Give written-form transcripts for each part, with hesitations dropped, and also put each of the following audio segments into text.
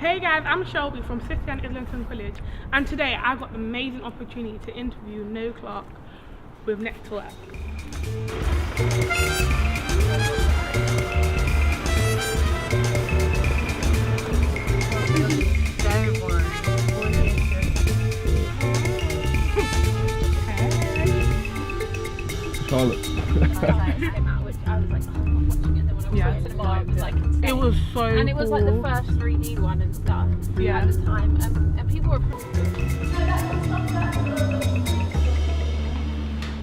Hey guys, I'm Shelby from City and Islington College, and today I got the amazing opportunity to interview Noel Clarke with Net2Work. It was so and it was cool. like the first 3D one and stuff at the time, and people were.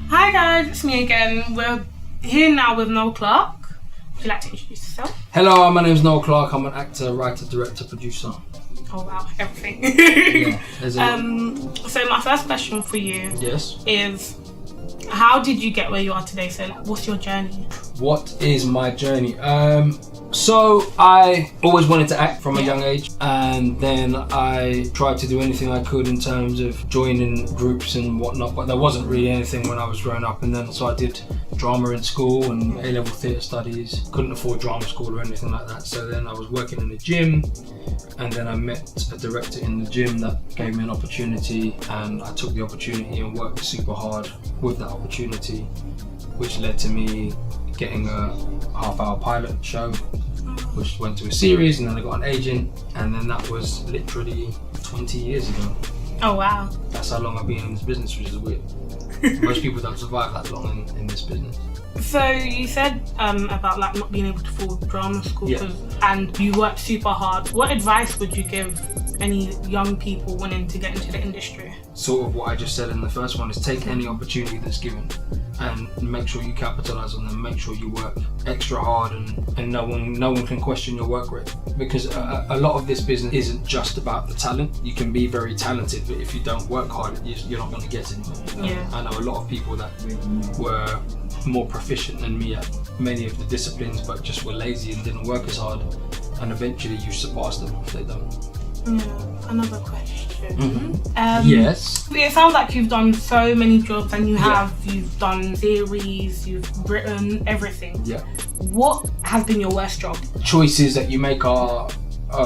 Hi guys, it's me again. We're here now with Noel Clarke. Would you like to introduce yourself? Hello, my name is Noel Clarke. I'm an actor, writer, director, producer. Oh wow, everything. So my first question for you is, how did you get where you are today? So what's your journey? What is my journey? So I always wanted to act from a young age, and then I tried to do anything I could in terms of joining groups and whatnot, but there wasn't really anything when I was growing up. And then so I did drama in school and A-level theatre studies. Couldn't afford drama school or anything like that, so then I was working in the gym, and then I met a director in the gym that gave me an opportunity, and I took the opportunity and worked super hard with that opportunity, which led to me getting a half-hour pilot show, which went to a series, and then I got an agent, and then that was literally 20 years ago. Oh wow. That's how long I've been in this business, which is weird. Most people don't survive that long in this business. So you said about like not being able to afford drama school, and you worked super hard. What advice would you give any young people wanting to get into the industry? Sort of what I just said in the first one is take any opportunity that's given and make sure you capitalize on them. Make sure you work extra hard, and no one can question your work rate, because a lot of this business isn't just about the talent. You can be very talented, but if you don't work hard, you're not going to get anywhere. I know a lot of people that were more proficient than me at many of the disciplines, but just were lazy and didn't work as hard, and eventually you surpass them if they don't. Another question. Yes. It sounds like you've done so many jobs, and you've done series, you've written everything. Yeah. What has been your worst job? Choices that you make are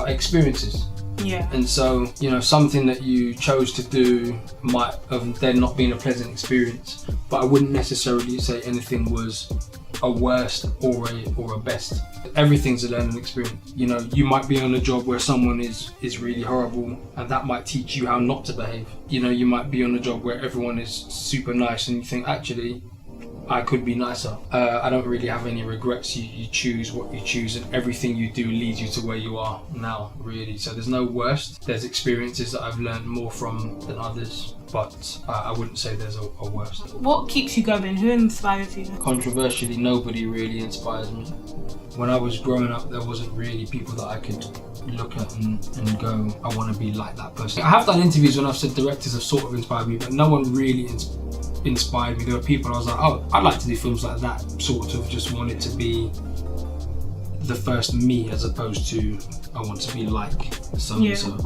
experiences. Yeah. And so, something that you chose to do might have then not been a pleasant experience, but I wouldn't necessarily say anything was a worst or a best. Everything's a learning experience. You might be on a job where someone is really horrible, and that might teach you how not to behave. You might be on a job where everyone is super nice, and you think, actually, I could be nicer. I don't really have any regrets. You choose what you choose, and everything you do leads you to where you are now, really. So there's no worst. There's experiences that I've learned more from than others, but I wouldn't say there's a worst. What keeps you going? Who inspires you? Controversially, nobody really inspires me. When I was growing up, there wasn't really people that I could look at and go, I want to be like that person. I have done interviews when I've said directors have sort of inspired me, but no one really inspired me. There were people I was like, oh, I'd like to do films like that, sort of just wanted to be the first me, as opposed to I want to be like so-and-so.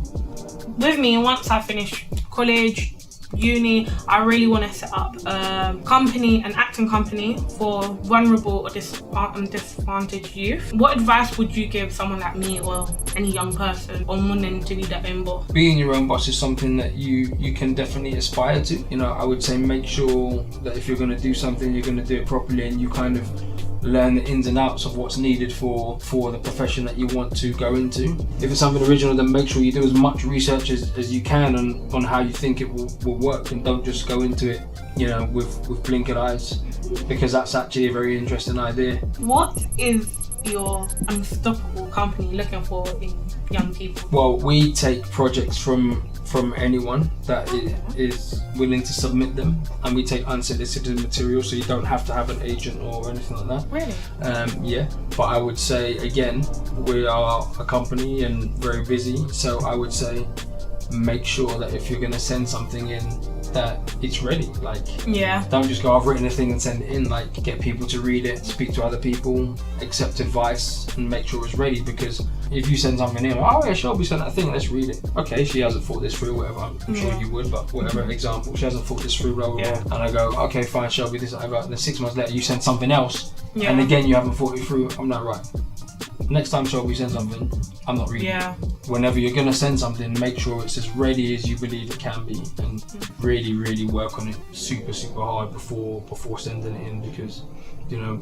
With me, once I finish college, uni, I really want to set up a company, an acting company for vulnerable or disadvantaged youth. What advice would you give someone like me or any young person on wanting to be their own boss? Being your own boss is something that you can definitely aspire to. I would say make sure that if you're going to do something, you're going to do it properly, and you kind of learn the ins and outs of what's needed for the profession that you want to go into. If it's something original, then make sure you do as much research as you can on how you think it will work, and don't just go into it with blinkered eyes, because that's actually a very interesting idea. What is your unstoppable company looking for in young people? Well, we take projects from anyone that is willing to submit them, and we take unsolicited material, so you don't have to have an agent or anything like that. Really? But I would say, again, we are a company and very busy, so I would say make sure that if you're going to send something in, that it's ready. Don't just go, I've written a thing and send it in. Get people to read it, speak to other people, accept advice, and make sure it's ready. Because if you send something in, oh yeah, Shelby sent that thing, let's read it. Okay, she hasn't thought this through, whatever. I'm sure you would, but whatever example, she hasn't thought this through, blah blah blah. And I go, okay, fine, Shelby, this. I got. Then 6 months later, you send something else, and again you haven't thought it through. I'm not right. Next time Shelby sends something, I'm not reading it. whenever you're going to send something, make sure it's as ready as you believe it can be, and really work on it super hard before sending it in, because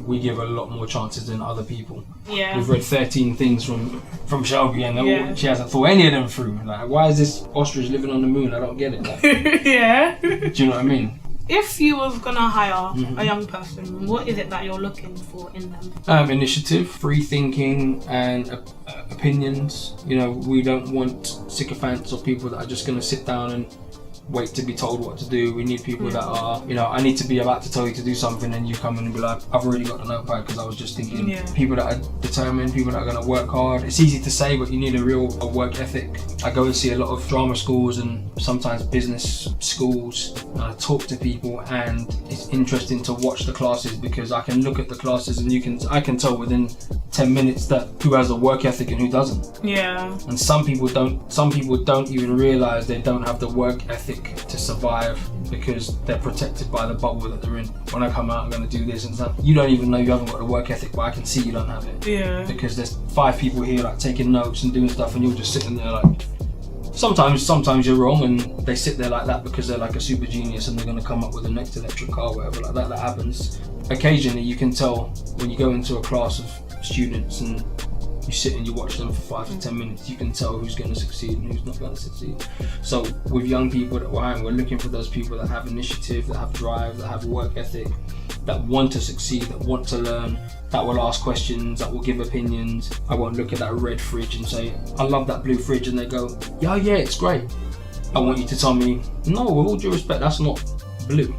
we give a lot more chances than other people. Yeah. We've read 13 things from Shelby, and she hasn't thought any of them through. Like, why is this ostrich living on the moon? I don't get it. Like, yeah. do you know what I mean? If you was gonna hire a young person, what is it that you're looking for in them? Initiative, free thinking, and opinions. We don't want sycophants or people that are just gonna sit down and wait to be told what to do. We need people that are, I need to be about to tell you to do something, and you come in and be like, I've already got the notepad because I was just thinking. Yeah. People that are determined, people that are going to work hard. It's easy to say, but you need a work ethic. I go and see a lot of drama schools and sometimes business schools, and I talk to people, and it's interesting to watch the classes, because I can look at the classes and I can tell within 10 minutes that who has a work ethic and who doesn't. Yeah. And some people don't even realize they don't have the work ethic to survive, because they're protected by the bubble that they're in. When I come out, I'm going to do this and stuff. You don't even know you haven't got the work ethic, but I can see you don't have it. Yeah. Because there's 5 people here like taking notes and doing stuff, and you're just sitting there like. Sometimes you're wrong, and they sit there like that because they're like a super genius and they're going to come up with the next electric car, whatever like that. That happens. Occasionally, you can tell when you go into a class of students and you sit and you watch them for 5 to 10 minutes, you can tell who's going to succeed and who's not going to succeed. So with young people that we're hiring, we're looking for those people that have initiative, that have drive, that have work ethic, that want to succeed, that want to learn, that will ask questions, that will give opinions. I won't look at that red fridge and say, I love that blue fridge, and they go, yeah, it's great. I want you to tell me, no, with all due respect, that's not blue.